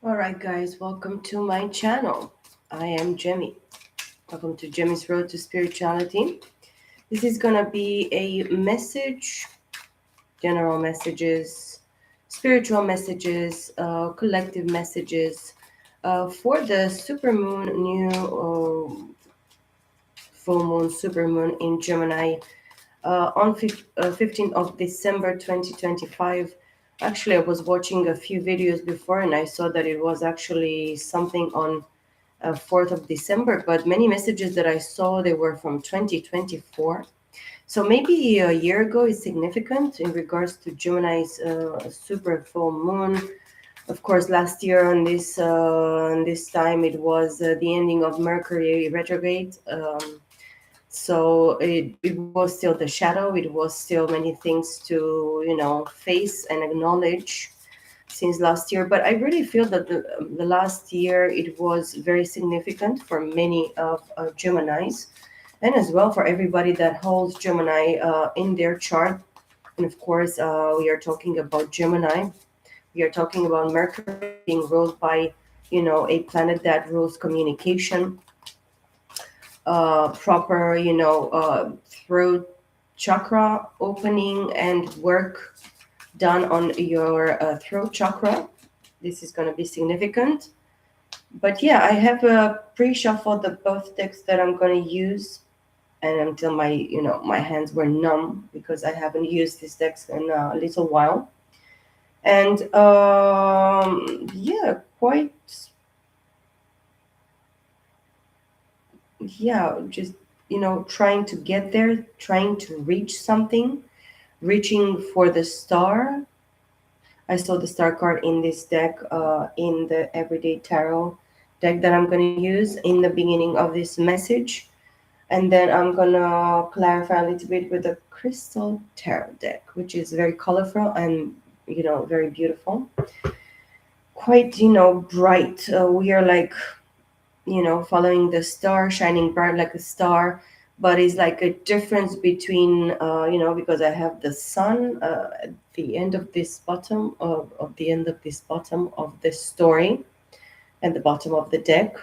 Alright, guys, welcome to my channel. I am Gemmy. Welcome to Gemmy's Road to Spirituality. This is gonna be a message, general messages, spiritual messages, collective messages for the supermoon, new full moon, supermoon in Gemini on 15th of December 2025. Actually, I was watching a few videos before and I saw that it was actually something on 4th of December, but many messages that I saw, they were from 2024. So maybe a year ago is significant in regards to Gemini's super full moon. Of course, last year on this time, it was the ending of Mercury retrograde. So it was still the shadow. It was still many things to face and acknowledge since last year. But I really feel that the last year it was very significant for many of Geminis, and as well for everybody that holds Gemini in their chart. And of course, we are talking about Gemini. We are talking about Mercury being ruled by, a planet that rules communication, proper, throat chakra opening and work done on your throat chakra. This is going to be significant. But yeah, I have pre-shuffled the both decks that I'm going to use, and until my hands were numb because I haven't used these decks in a little while. And yeah, quite, yeah, just trying to get there, trying to reach something, reaching for the star. I saw the star card in this deck, in the Everyday Tarot deck that I'm going to use in the beginning of this message. And then I'm going to clarify a little bit with the Crystal Tarot deck, which is very colorful and, very beautiful. Quite, bright. We are like, following the star, shining bright like a star. But it's like a difference between, because I have the sun at the end of this bottom of the end of this bottom of the story and the bottom of the deck.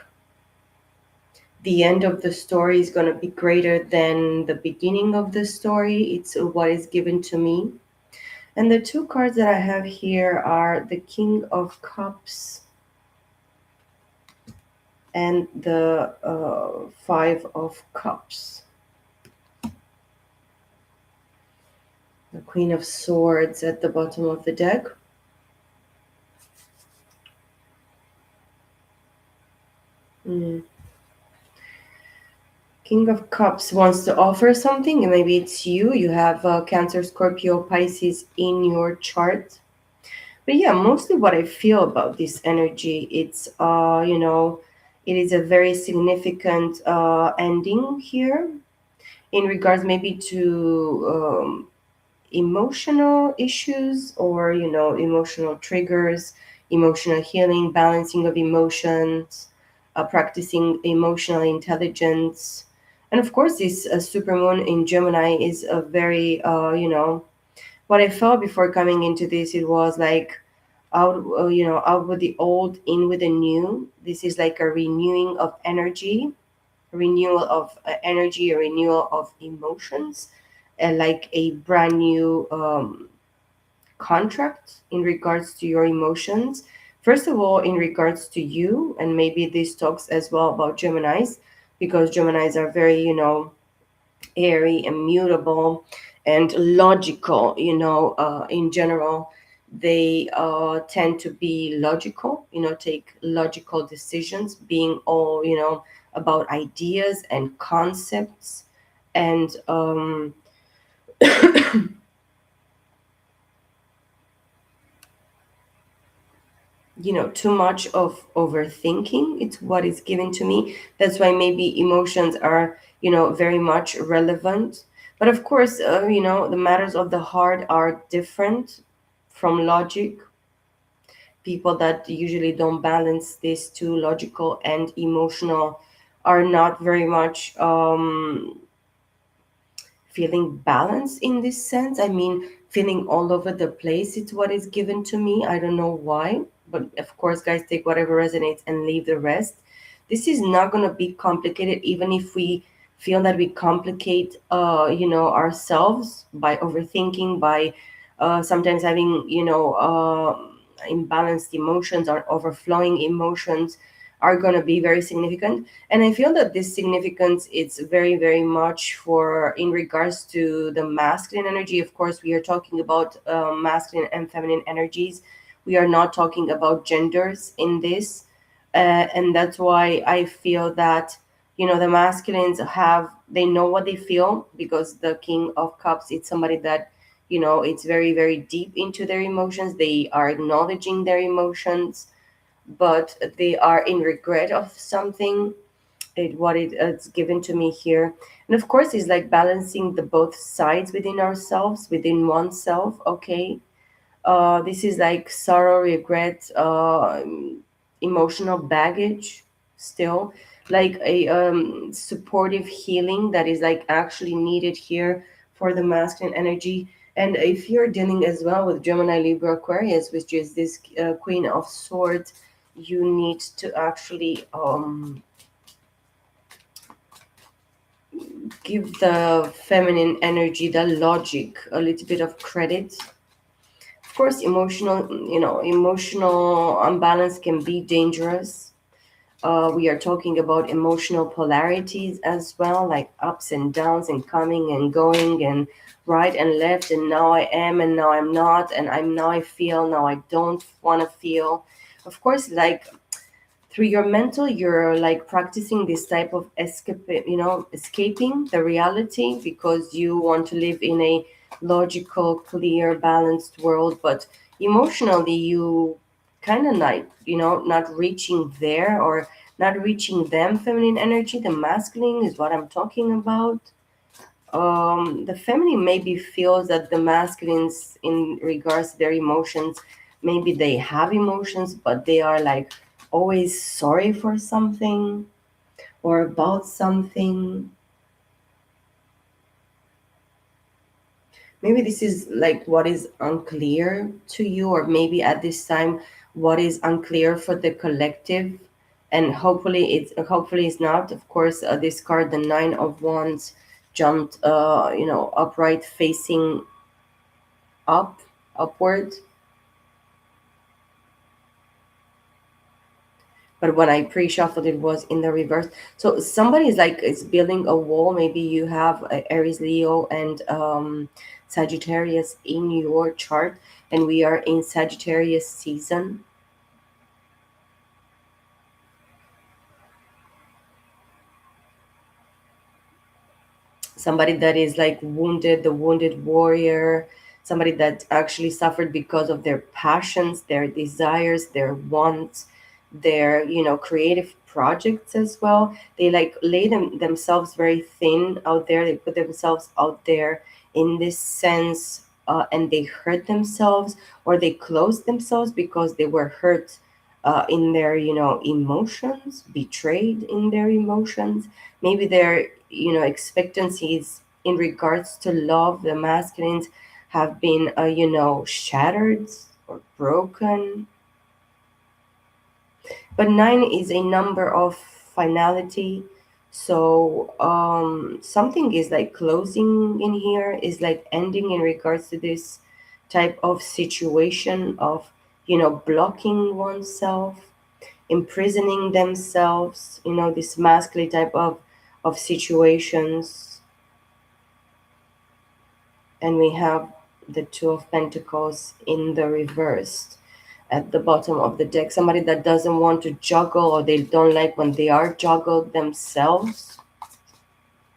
The end of the story is going to be greater than the beginning of the story. It's what is given to me. And the two cards that I have here are the King of Cups and the Five of Cups. The Queen of Swords at the bottom of the deck. King of Cups wants to offer something, and maybe it's you. You have Cancer, Scorpio, Pisces in your chart. But yeah, mostly what I feel about this energy, it's it is a very significant ending here in regards maybe to emotional issues or emotional triggers, emotional healing, balancing of emotions, practicing emotional intelligence. And of course this supermoon in Gemini is a very what I felt before coming into this, it was like out with the old, in with the new. This is like a renewing of energy, renewal of energy, a renewal of emotions, and like a brand new contract in regards to your emotions. First of all, in regards to you, and maybe this talks as well about Geminis, because Geminis are very, airy, immutable, and logical, in general. They tend to be logical, take logical decisions, being all, about ideas and concepts and too much of overthinking. It's what is given to me. That's why maybe emotions are, very much relevant. But of course, the matters of the heart are different from logic. People that usually don't balance these two, logical and emotional, are not very much feeling balanced in this sense. I mean, feeling all over the place. It's what is given to me. I don't know why. but of course, guys, take whatever resonates and leave the rest. This is not going to be complicated, even if we feel that we complicate, ourselves by overthinking, by sometimes having, imbalanced emotions or overflowing emotions are going to be very significant. And I feel that this significance it's very, very much for in regards to the masculine energy. Of course, we are talking about masculine and feminine energies. We are not talking about genders in this, and that's why I feel that the masculines have they know what they feel, because the King of Cups, it's somebody that it's very, very deep into their emotions. They are acknowledging their emotions, but they are in regret of something, it's given to me here. And of course it's like balancing the both sides within ourselves, within oneself. Okay, this is like sorrow, regret, emotional baggage, still like a supportive healing that is like actually needed here for the masculine energy. And if you're dealing as well with Gemini, Libra, Aquarius, which is this Queen of Swords, you need to actually give the feminine energy, the logic, a little bit of credit. Of course, emotional imbalance can be dangerous. We are talking about emotional polarities as well, like ups and downs and coming and going and right and left, and now I am and now I'm not, and I'm now I feel, now I don't want to feel. Of course, like through your mental, you're like practicing this type of escaping the reality because you want to live in a logical, clear, balanced world. But emotionally, you kind of not, not reaching there, or not reaching them. Feminine energy, the masculine is what I'm talking about. The feminine maybe feels that the masculines, in regards to their emotions, maybe they have emotions, but they are like always sorry for something or about something. Maybe this is like what is unclear to you, or maybe at this time what is unclear for the collective. And hopefully it's not. Of course, this card, the Nine of Wands, jumped upright, facing up, upward. But when I pre-shuffled, it was in the reverse. So somebody is building a wall. Maybe you have Aries, Leo, and Sagittarius in your chart, and we are in Sagittarius season. Somebody that is like wounded, the wounded warrior, somebody that actually suffered because of their passions, their desires, their wants, their creative projects as well. They like lay themselves very thin out there. They put themselves out there in this sense, and they hurt themselves, or they close themselves because they were hurt in their emotions, betrayed in their emotions. Maybe their expectancies in regards to love, the masculines, have been shattered or broken. But nine is a number of finality. So something is like closing in here, is like ending in regards to this type of situation of blocking oneself, imprisoning themselves, this masculine type of situations. And we have the Two of Pentacles in the reverse at the bottom of the deck. Somebody that doesn't want to juggle, or they don't like when they are juggled themselves.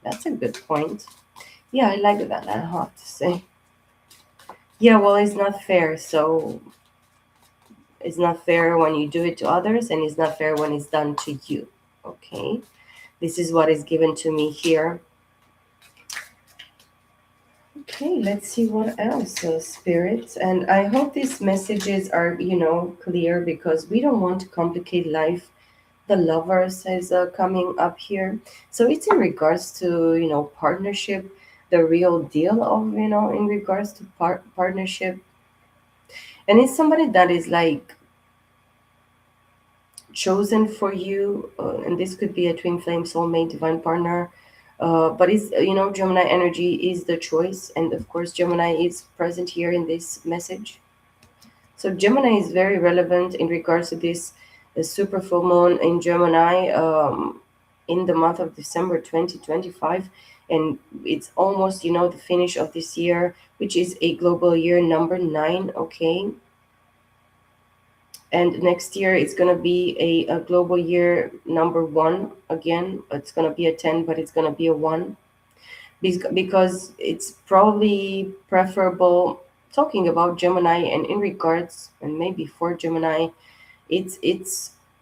That's a good point. Yeah, I like that, I have to say. Yeah, well, it's not fair. So it's not fair when you do it to others, and it's not fair when it's done to you. Okay, this is what is given to me here. Okay, let's see what else, spirits. And I hope these messages are, clear, because we don't want to complicate life. The lovers is coming up here. So it's in regards to, partnership, the real deal of, in regards to partnership. And it's somebody that is like chosen for you, and this could be a twin flame, soulmate, divine partner. But it's, Gemini energy is the choice, and of course, Gemini is present here in this message. So Gemini is very relevant in regards to this super full moon in Gemini in the month of December 2025. And it's almost, the finish of this year, which is a global year number 9, okay? And next year it's going to be a global year number 1 again. It's going to be a 10, but it's going to be a 1 because it's probably preferable talking about Gemini and in regards and maybe for Gemini, it's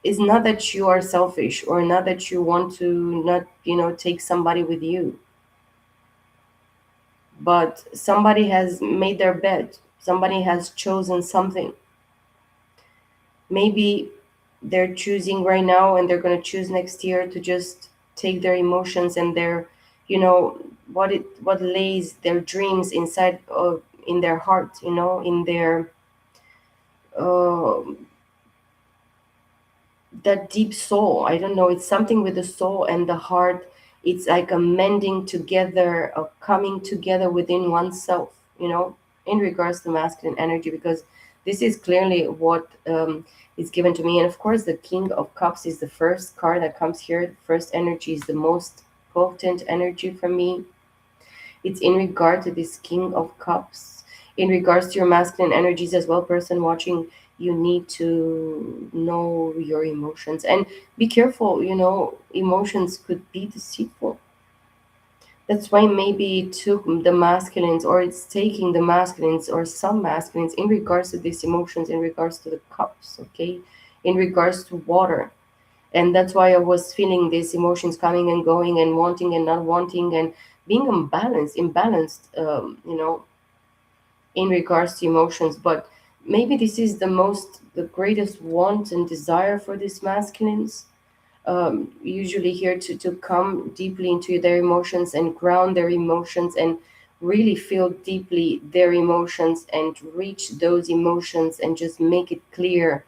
not that you are selfish or not that you want to not, take somebody with you, but somebody has made their bed, somebody has chosen something. Maybe they're choosing right now and they're going to choose next year to just take their emotions and their, what lays their dreams inside of in their heart, in their uh, that deep soul. I don't know, it's something with the soul and the heart. It's like a mending together, a coming together within oneself, in regards to masculine energy, because this is clearly what is given to me. And of course, the King of Cups is the first card that comes here. The first energy is the most potent energy for me. It's in regard to this King of Cups. In regards to your masculine energies as well, person watching, you need to know your emotions and be careful. Emotions could be deceitful. That's why maybe it took the masculines, or it's taking the masculines or some masculines in regards to these emotions, in regards to the cups, okay, in regards to water. And that's why I was feeling these emotions coming and going and wanting and not wanting and being imbalanced, in regards to emotions. But maybe this is the greatest want and desire for these masculines, usually here to come deeply into their emotions and ground their emotions and really feel deeply their emotions and reach those emotions and just make it clear,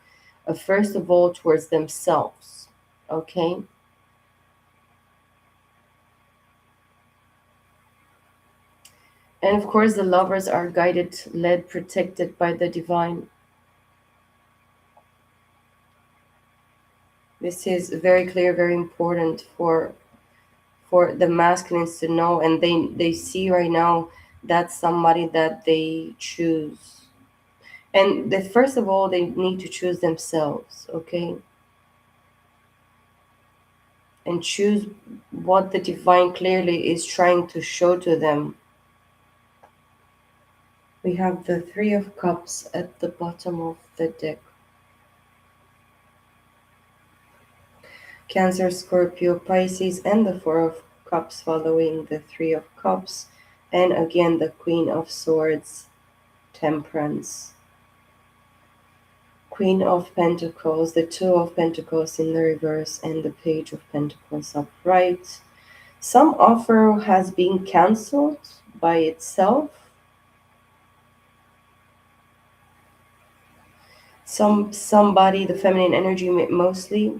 first of all, towards themselves. Okay. And of course, the lovers are guided, led, protected by the divine. This is very clear, very important for the masculines to know, and they see right now that's somebody that they choose. And that first of all, they need to choose themselves, okay? And choose what the divine clearly is trying to show to them. We have the Three of Cups at the bottom of the deck. Cancer, Scorpio, Pisces, and the Four of Cups following the Three of Cups. And again, the Queen of Swords, Temperance. Queen of Pentacles, the Two of Pentacles in the reverse, and the Page of Pentacles upright. Some offer has been cancelled by itself. Somebody, the feminine energy mostly,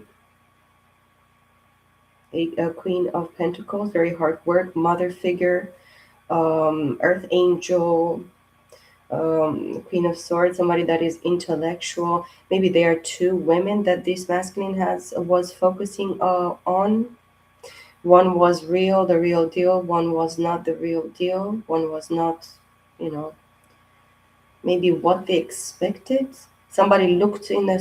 a Queen of Pentacles, very hard work, mother figure, earth angel, Queen of Swords, somebody that is intellectual. Maybe there are two women that this masculine was focusing on. One was real, the real deal. One was not the real deal. One was not, you know, maybe what they expected. Somebody looked in a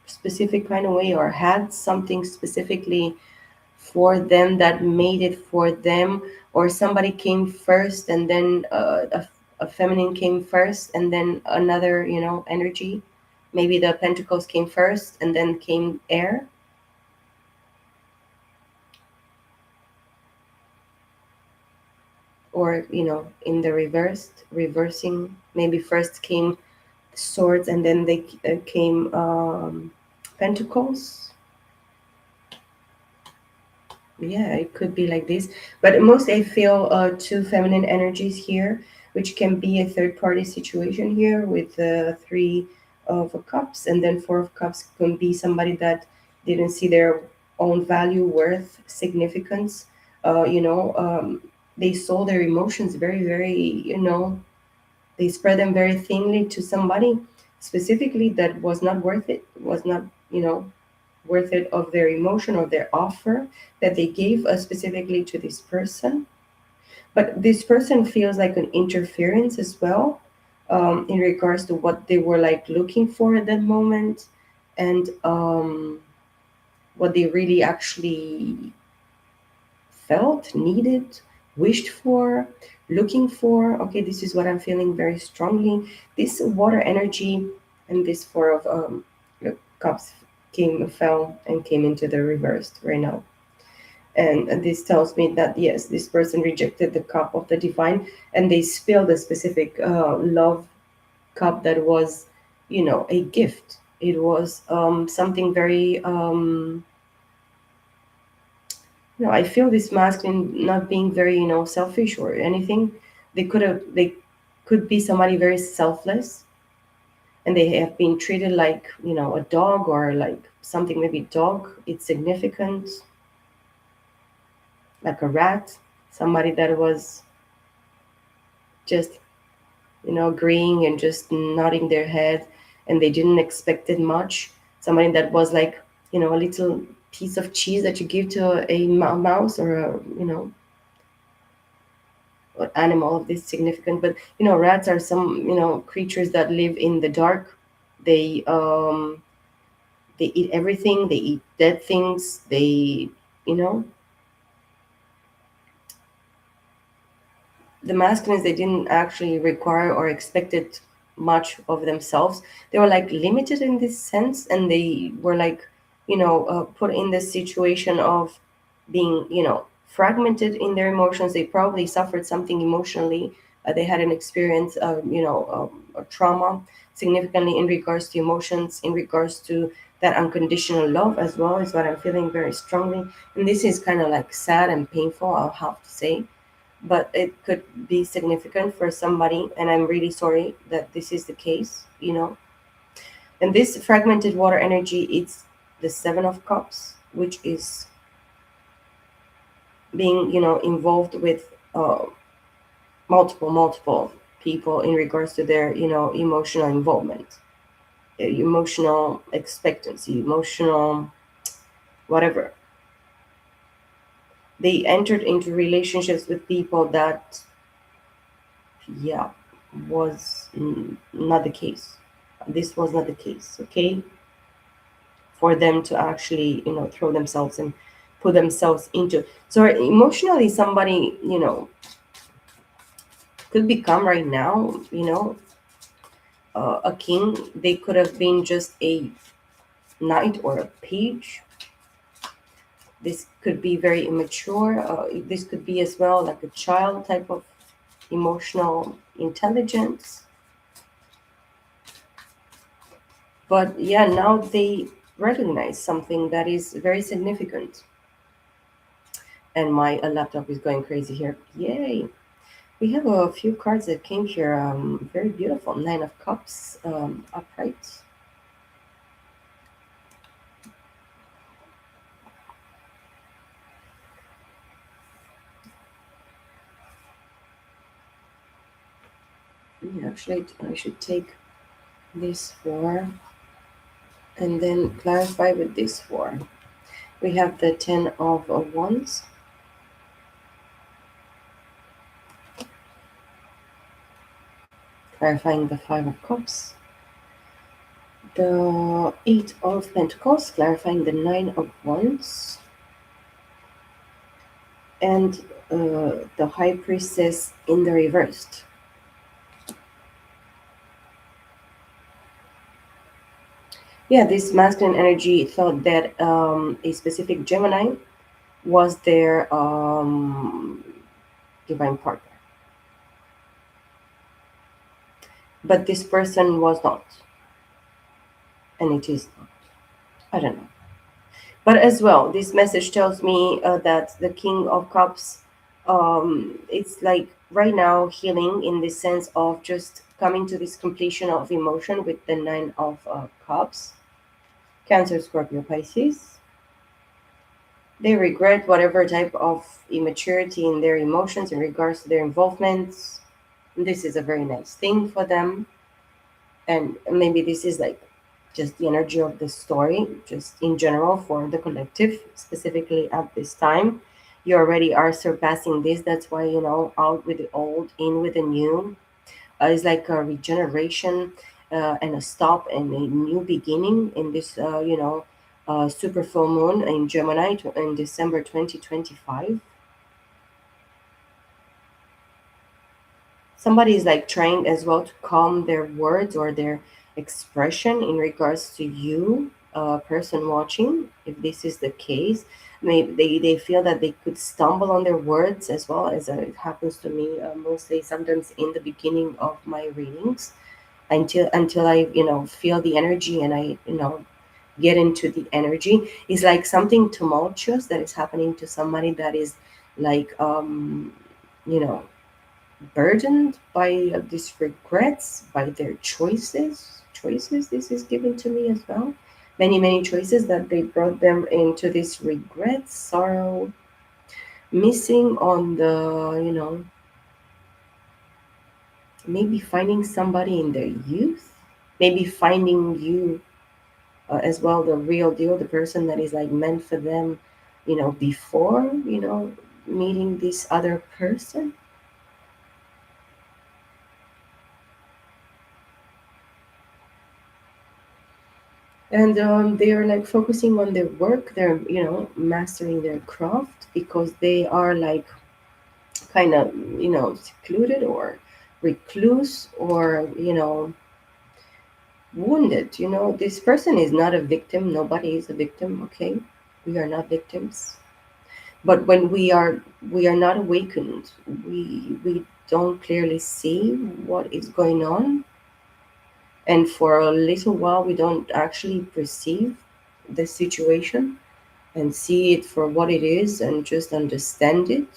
specific kind of way or had something specifically for them that made it for them, or somebody came first and then a feminine came first and then another, energy. Maybe the pentacles came first and then came air. Or, in the reversing, maybe first came swords and then they came pentacles. Yeah, it could be like this, but mostly I feel two feminine energies here, which can be a third party situation here with the Three of Cups, and then Four of Cups can be somebody that didn't see their own value, worth, significance. You know, they saw their emotions very, very, they spread them very thinly to somebody specifically that was not worth it, was not, worth it of their emotion or their offer that they gave specifically to this person. But this person feels like an interference as well, in regards to what they were like looking for at that moment, and what they really actually felt, needed, wished for, looking for. Okay, this is what I'm feeling very strongly. This water energy and this four of cups fell and came into the reversed right now. And this tells me that yes, this person rejected the cup of the divine, and they spilled a specific love cup that was, a gift. It was something very I feel this masculine not being very, selfish or anything. They could be somebody very selfless, and they have been treated like, a dog, or like something, maybe dog, it's significant, like a rat, somebody that was just, agreeing and just nodding their head, and they didn't expect it much. Somebody that was like, a little piece of cheese that you give to a mouse, or a, animal of this significant. But rats are some, creatures that live in the dark. They um they eat everything, they eat dead things, they, you know the masculines, they didn't actually require or expected much of themselves. They were like limited in this sense, and they were like, put in this situation of being, fragmented in their emotions. They probably suffered something emotionally. They had an experience of, a trauma significantly in regards to emotions, in regards to that unconditional love as well, is what I'm feeling very strongly. And this is kind of like sad and painful, I'll have to say, but it could be significant for somebody, and I'm really sorry that this is the case. And this fragmented water energy, it's the Seven of Cups, which is being, involved with multiple people in regards to their, emotional involvement, emotional expectancy, emotional whatever. They entered into relationships with people that, yeah, was not the case. This was not the case, okay? For them to actually, throw themselves and put themselves into. So emotionally, somebody, could become right now, a king. They could have been just a knight or a page. This could be very immature. This could be as well like a child type of emotional intelligence. But yeah, now they recognize something that is very significant. And my laptop is going crazy here. Yay! We have a few cards that came here. Very beautiful. Nine of Cups, upright. Actually, I should take this four and then clarify with this four. We have the Ten of Wands, clarifying the Five of Cups, the Eight of Pentacles, clarifying the Nine of Wands, and the High Priestess in the reversed. Yeah, this masculine energy thought that a specific Gemini was their divine partner. But this person was not, and it is not. I don't know. But as well, this message tells me that the King of Cups, it's like right now healing in the sense of just coming to this completion of emotion with the Nine of Cups. Cancer, Scorpio, Pisces. They regret whatever type of immaturity in their emotions in regards to their involvements. This is a very nice thing for them. And maybe this is like just the energy of the story, just in general for the collective, specifically at this time. You already are surpassing this. That's why, out with the old, in with the new. It's like a regeneration and a stop and a new beginning in this, super full moon in Gemini in December 2025. Somebody is like trying as well to calm their words or their expression in regards to you, person watching. If this is the case, maybe they feel that they could stumble on their words as well as it happens to me mostly sometimes in the beginning of my readings until I feel the energy and I get into the energy. It's like something tumultuous that is happening to somebody that is like you know burdened by these regrets, by their choices this is given to me as well. Many choices that they brought them into this regret, sorrow, missing on the maybe finding somebody in their youth, maybe finding you as well, the real deal, the person that is like meant for them, before meeting this other person. And they are like focusing on their work, they're mastering their craft because they are like kind of secluded or recluse or wounded. This person is not a victim, nobody is a victim, okay? We are not victims. But when we are not awakened, we don't clearly see what is going on, and for a little while we don't actually perceive the situation and see it for what it is and just understand it.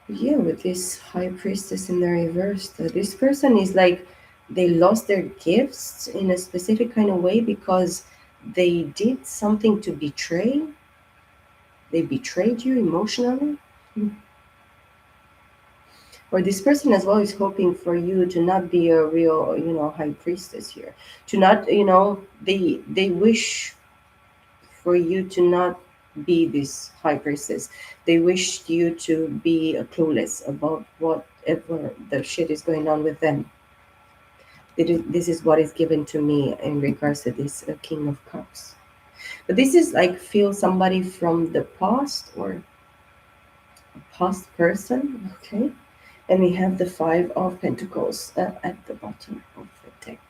Yeah, with this high priestess in the reverse, this person is like they lost their gifts in a specific kind of way because they did something to betray. They betrayed you emotionally. Or this person as well is hoping for you to not be a real high priestess here, to not they wish for you to not be this high priestess. They wish you to be clueless about whatever the shit is going on with them. This is what is given to me in regards to this king of cups. But this is like feel somebody from the past or a past person, okay? And we have the Five of Pentacles at the bottom of the deck.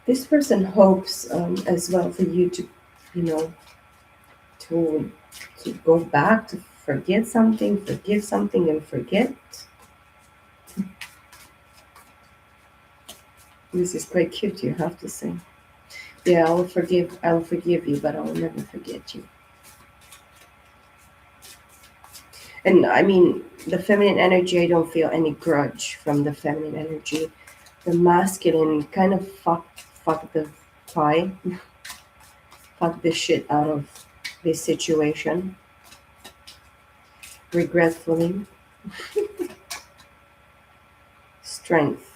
This person hopes as well for you to, you know, to go back, to forget something, forgive something, and forget. This is quite cute, you have to say. Yeah, I'll forgive you, but I'll never forget you. And I mean, the feminine energy, I don't feel any grudge from the feminine energy. The masculine kind of fuck the pie, fuck the shit out of this situation, regretfully. Strength.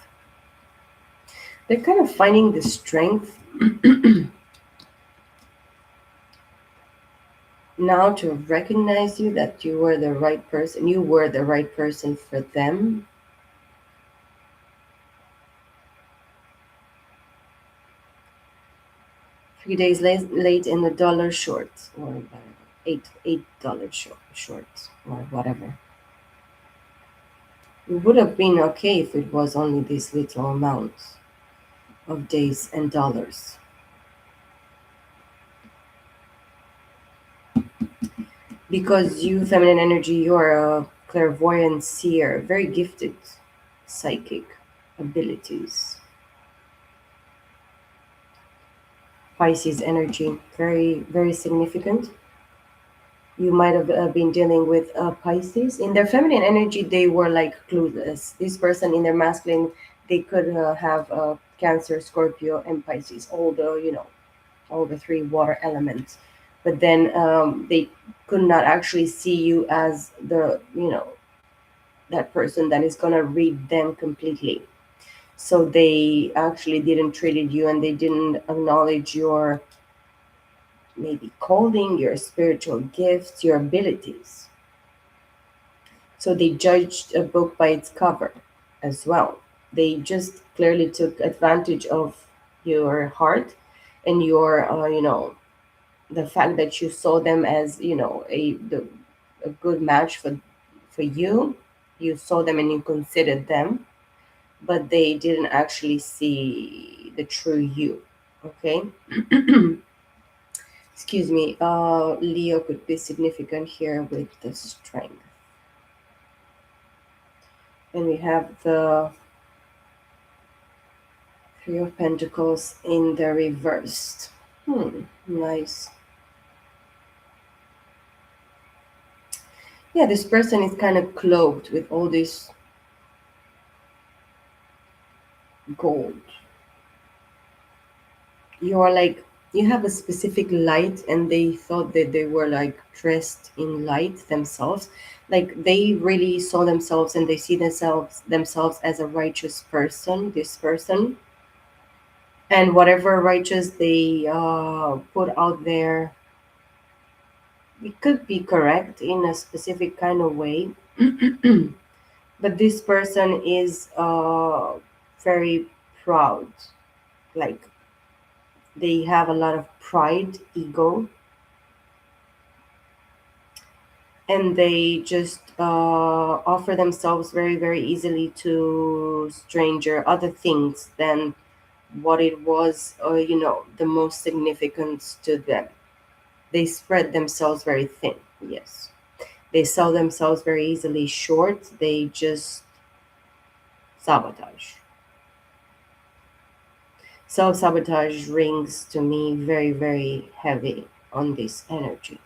They're kind of finding the strength now to recognize you that you were the right person. You were the right person for them. 3 days late in the dollar short, or whatever, $8 short, or whatever. It would have been okay if it was only this little amount of days and dollars. Because you, feminine energy, you are a clairvoyant seer, very gifted psychic abilities. Pisces energy, very significant. You might have been dealing with Pisces. In their feminine energy, they were like clueless. This person in their masculine, they could have Cancer, Scorpio, and Pisces, all the, all the three water elements. But then they could not actually see you as the, that person that is going to read them completely. So they actually didn't treated you, and they didn't acknowledge your maybe calling, your spiritual gifts, your abilities. So they judged a book by its cover as well. They just clearly took advantage of your heart and your, the fact that you saw them as, a good match for you. You saw them and you considered them, but they didn't actually see the true you. Okay. Excuse me. Leo could be significant here with the strength. And we have the Three of Pentacles in the reversed. Nice. Yeah, this person is kind of cloaked with all this gold. You are like, you have a specific light, and they thought that they were like dressed in light themselves. Like they really saw themselves, and they see themselves as a righteous person, this person. And whatever righteous they put out there, it could be correct in a specific kind of way. But this person is very proud. Like they have a lot of pride, ego, and they just offer themselves very, very easily to stranger other things than what it was, the most significant to them. They spread themselves very thin. Yes, they sell themselves very easily short. They just sabotage. Self sabotage rings to me very, very heavy on this energy.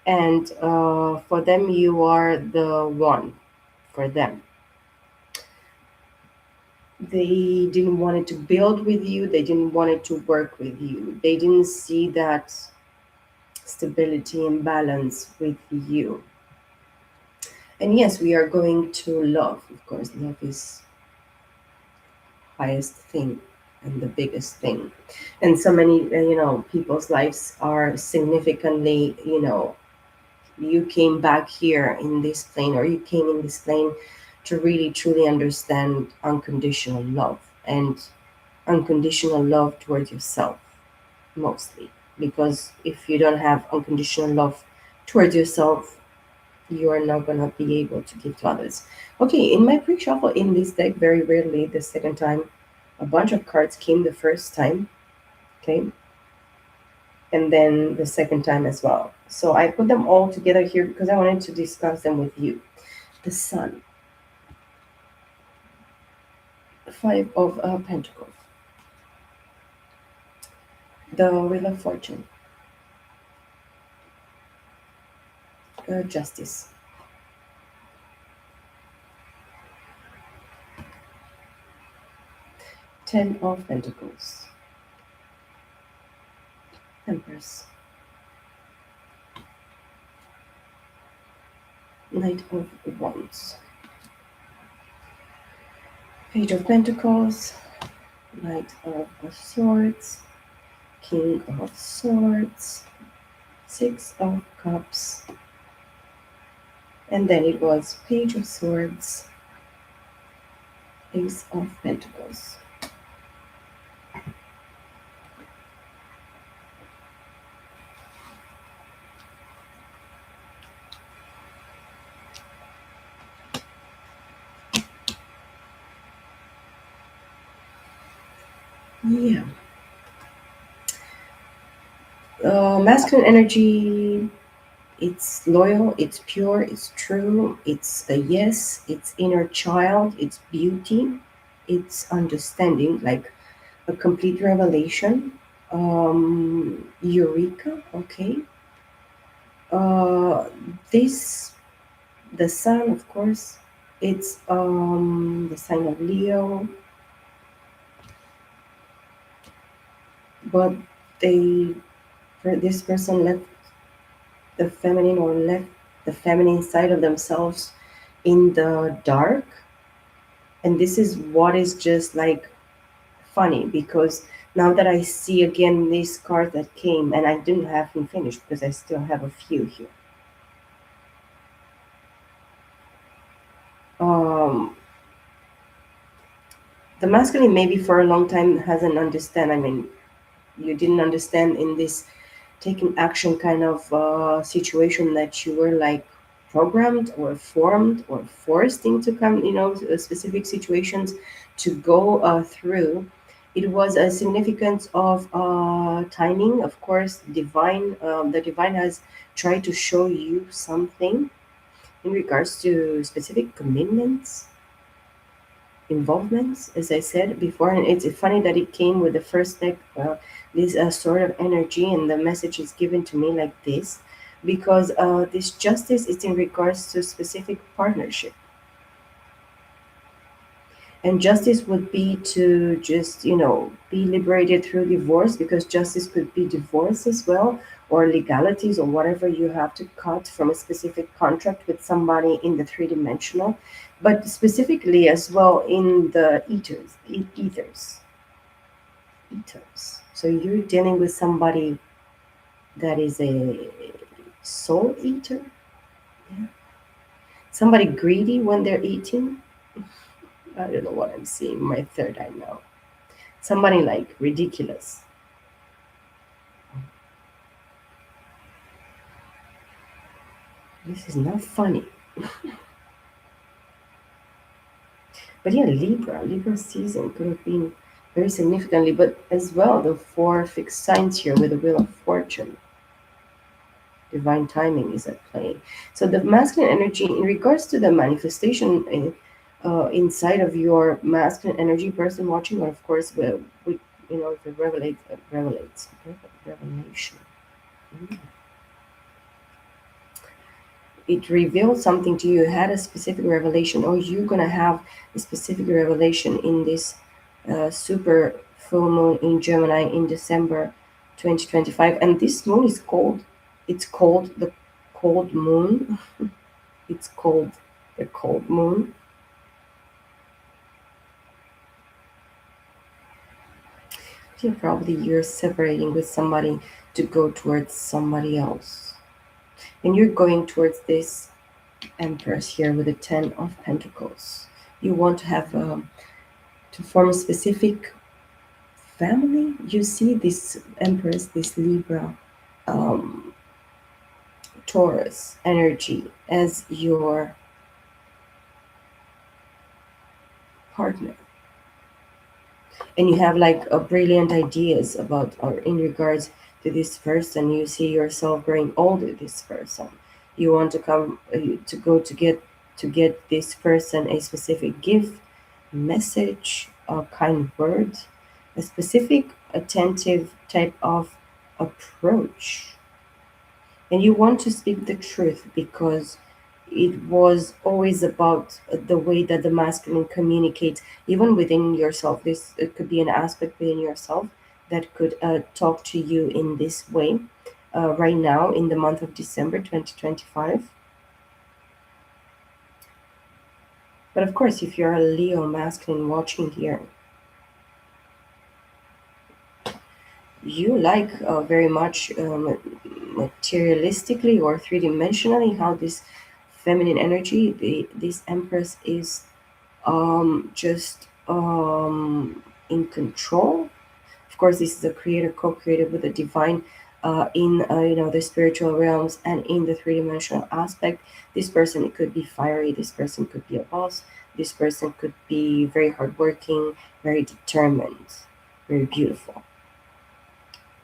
And for them, you are the one for them. They didn't want it to build with you, they didn't want it to work with you, they didn't see that stability and balance with you. And yes, we are going to love. Of course, love is highest thing and the biggest thing. And so many, people's lives are significantly, you came back here in this plane, or you came in this plane to really truly understand unconditional love, and unconditional love towards yourself mostly. Because if you don't have unconditional love towards yourself, you are not going to be able to give to others. Okay, in my pre-shuffle in this deck, very rarely the second time a bunch of cards came the first time. Okay, and then the second time as well. So I put them all together here because I wanted to discuss them with you. The Sun, Five of Pentacles, the Wheel of Fortune, Justice, Ten of Pentacles, Empress, Knight of Wands, Page of Pentacles, Knight of Swords, King of Swords, Six of Cups, and then it was Page of Swords, Ace of Pentacles. Yeah. Masculine energy, it's loyal, it's pure, it's true, it's a yes, it's inner child, it's beauty, it's understanding, like a complete revelation. Eureka, okay. Uh, this, the sun, of course. It's the sign of Leo, but they this person left the feminine or left the feminine side of themselves in the dark. And this is what is just like funny because now that I see again these cards that came, and I didn't have them finished because I still have a few here. Um, the masculine maybe for a long time hasn't understand. I mean, you didn't understand in this taking action kind of situation that you were like programmed or formed or forced into come, specific situations to go through. It was a significance of timing, of course. The divine has tried to show you something in regards to specific commitments, involvements, as I said before. And it's funny that it came with the first deck, this sort of energy, and the message is given to me like this because this justice is in regards to specific partnership. And justice would be to just, be liberated through divorce, because justice could be divorce as well, or legalities, or whatever you have to cut from a specific contract with somebody in the three-dimensional, but specifically as well in the ethers. So you're dealing with somebody that is a soul eater, yeah. Somebody greedy when they're eating. I don't know what I'm seeing. My third eye now. Somebody like ridiculous. This is not funny. But yeah, Libra season could have been very significantly, but as well the four fixed signs here with the wheel of fortune. Divine timing is at play. So the masculine energy, in regards to the manifestation inside of your masculine energy person watching, or of course, if it revelation. Mm. It revealed something to you. You had a specific revelation, or you're gonna have a specific revelation in this super full moon in Gemini in December 2025. And this moon is called. It's called the cold moon. It's called the cold moon. Yeah, probably you're separating with somebody to go towards somebody else, and you're going towards this Empress here with the Ten of Pentacles. You want to have to form a specific family. You see this Empress, this Libra, um, Taurus energy as your partner, and you have like a brilliant ideas about or in regards to this person. You see yourself growing old with this person. You want to come to go to get this person a specific gift, message, a kind word, a specific attentive type of approach. And you want to speak the truth because it was always about the way that the masculine communicates, even within yourself. This it could be an aspect within yourself that could talk to you in this way right now in the month of December 2025. But of course, if you're a Leo masculine watching here, you like very much materialistically or three-dimensionally how this feminine energy, this Empress is just in control. Of course, this is a creator, co-creator with the divine in the spiritual realms and in the three-dimensional aspect. This person, it could be fiery. This person could be a boss. This person could be very hardworking, very determined, very beautiful.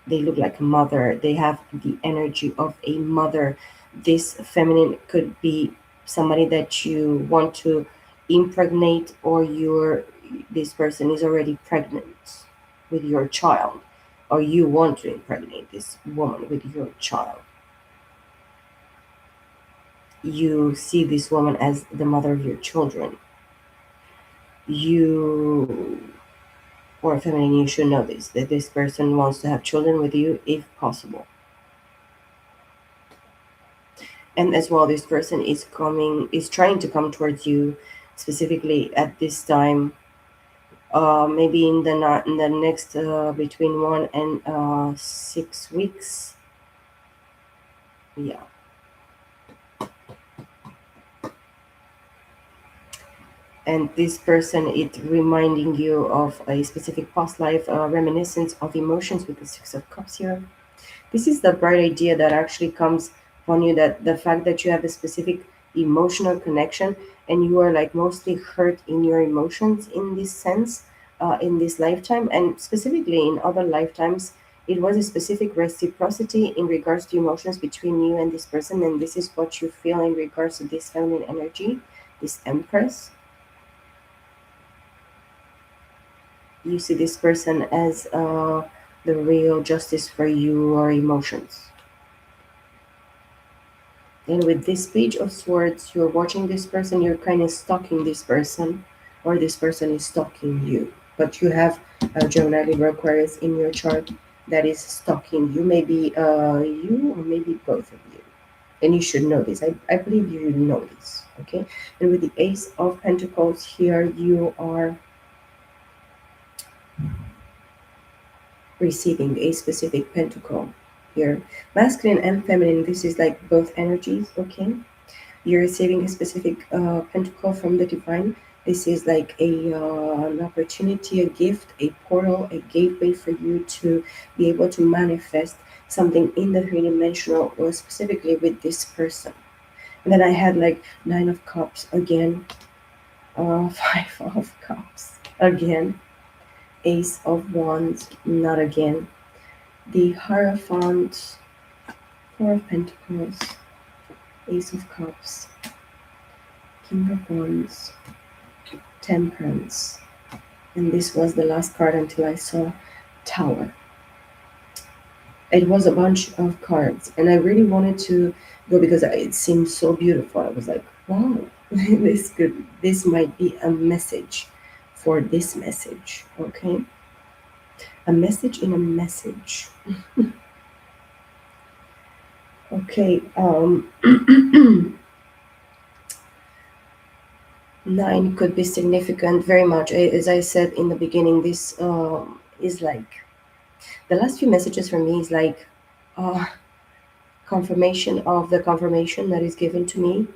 They look like a mother. They have the energy of a mother. This feminine could be somebody that you want to impregnate, or this person is already pregnant with your child, or you want to impregnate this woman with your child. you see this woman as the mother of your children. You, or feminine, you should know this, that this person wants to have children with you if possible. And as well, this person is trying to come towards you specifically at this time, maybe in the next between 1 and 6 weeks. Yeah. And this person, it reminding you of a specific past life, reminiscence of emotions with the Six of Cups here. This is the bright idea that actually comes upon you, that the fact that you have a specific emotional connection and you are like mostly hurt in your emotions in this sense, in this lifetime, and specifically in other lifetimes, it was a specific reciprocity in regards to emotions between you and this person, and this is what you feel in regards to this feminine energy, this Empress. You see this person as the real justice for your emotions. And with this Page of Swords, you're watching this person, you're kind of stalking this person, or this person is stalking you. But you have Gemini, Libra, Aquarius in your chart that is stalking you. Maybe you, or maybe both of you. And you should know this. I believe you know this. Okay? And with the Ace of Pentacles here, you are receiving a specific pentacle here. Masculine and feminine, this is like both energies, okay? You're receiving a specific pentacle from the divine. This is like an opportunity, a gift, a portal, a gateway for you to be able to manifest something in the three-dimensional, or specifically with this person. And then I had like Nine of Cups again, Five of Cups again, Ace of Wands, not again, the Hierophant, Four of Pentacles, Ace of Cups, King of Wands, Temperance, and this was the last card until I saw Tower. It was a bunch of cards, and I really wanted to go because it seemed so beautiful. I was like, wow, this might be a message for this message, okay? A message in a message. Okay, 9 could be significant very much. As I said in the beginning, this is like, the last few messages for me is like uh, confirmation of the confirmation that is given to me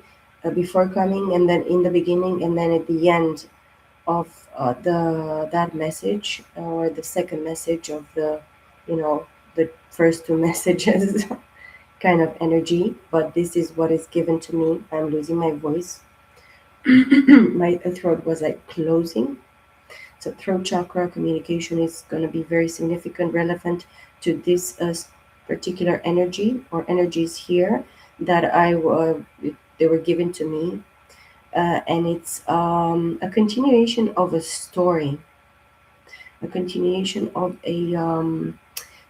before coming, and then in the beginning, and then at the end of the that message, or the second message of the, you know, the first two messages kind of energy. But this is what is given to me. I'm losing my voice. My throat was like closing. So throat chakra communication is going to be very significant, relevant to this particular energy or energies here that they were given to me, and it's a continuation of a story, a continuation of a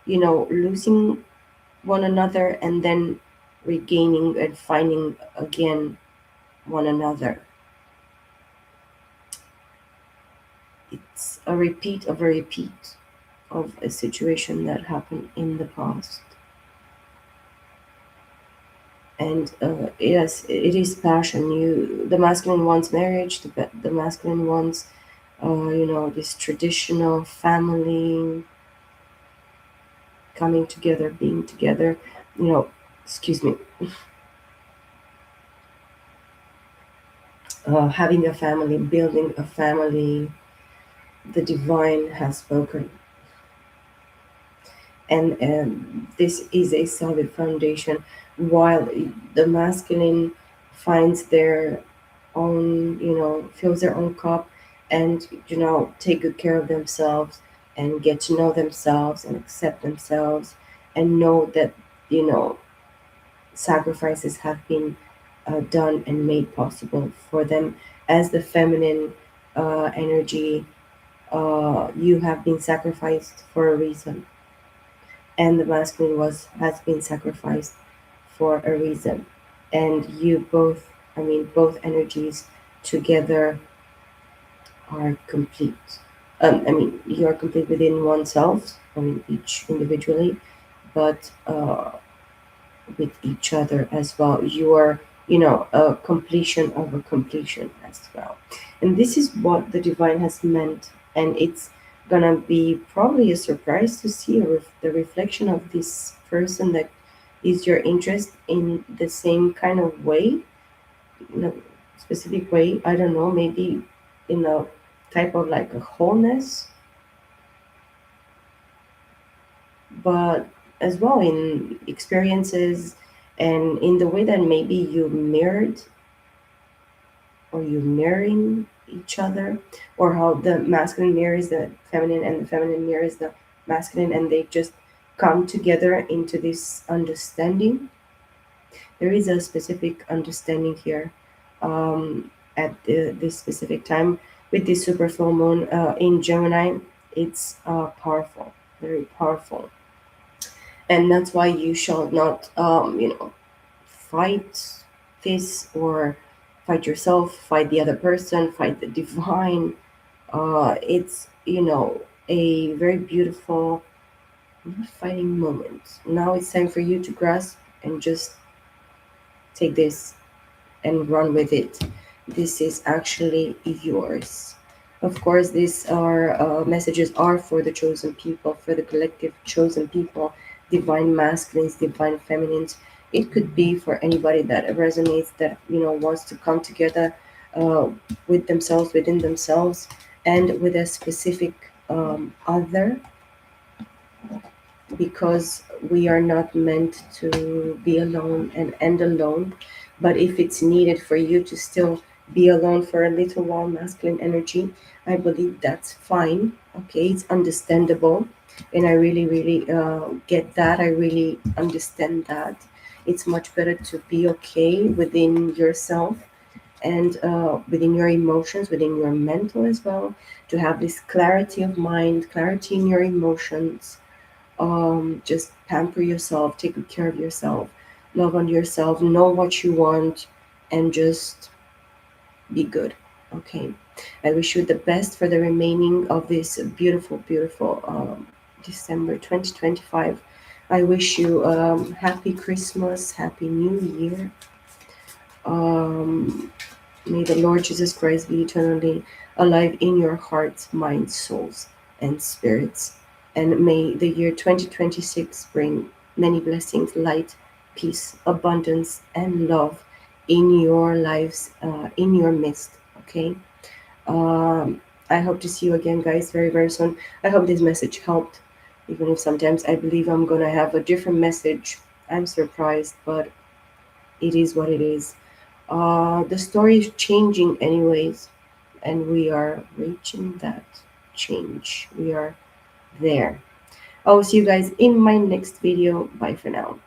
losing one another and then regaining and finding again one another. It's a repeat of a repeat of a situation that happened in the past. And yes, it is passion. The masculine wants marriage. The masculine wants, this traditional family, coming together, being together. Excuse me. Having a family, building a family. The divine has spoken, and this is a solid foundation, while the masculine finds their own, fills their own cup, and take good care of themselves and get to know themselves and accept themselves, and know that sacrifices have been done and made possible for them. As the feminine energy, you have been sacrificed for a reason, and the masculine has been sacrificed for a reason. and you both, I mean, both energies together are complete. I mean, you are complete within oneself, I mean, each individually, but with each other as well. You are, a completion of a completion as well. And this is what the divine has meant. And it's gonna be probably a surprise to see the reflection of this person that is your interest in the same kind of way, in a specific way. I don't know, maybe in a type of like a wholeness, but as well in experiences and in the way that maybe you mirrored or you mirroring each other, or how the masculine mirrors the feminine and the feminine mirrors the masculine, and they just come together into this understanding. There is a specific understanding here, at this specific time with this super full moon in Gemini. It's powerful, very powerful, and that's why you shall not, fight this, or fight yourself, fight the other person, fight the divine. It's, a very beautiful, not fighting moment. Now it's time for you to grasp and just take this and run with it. This is actually yours. Of course, these are messages are for the chosen people, for the collective chosen people, divine masculines, divine feminines. It could be for anybody that resonates, that wants to come together uh, with themselves, within themselves, and with a specific other, because we are not meant to be alone and end alone. But if it's needed for you to still be alone for a little while, masculine energy, I believe that's fine. Okay, it's understandable. And I really, really get that. I really understand that. It's much better to be okay within yourself and within your emotions, within your mental as well, to have this clarity of mind, clarity in your emotions. Just pamper yourself, take good care of yourself, love on yourself, know what you want, and just be good. Okay, I wish you the best for the remaining of this beautiful, beautiful December 2025. I wish you happy Christmas, happy New Year. um, May the Lord Jesus Christ be eternally alive in your hearts, minds, souls, and spirits. And may the year 2026 bring many blessings, light, peace, abundance, and love in your lives, in your midst. Okay. Um, I hope to see you again, guys, very, very soon. I hope this message helped, even if sometimes I believe I'm going to have a different message. I'm surprised, but it is what it is. The story is changing, anyways, and we are reaching that change. We are there. I will see you guys in my next video. Bye for now.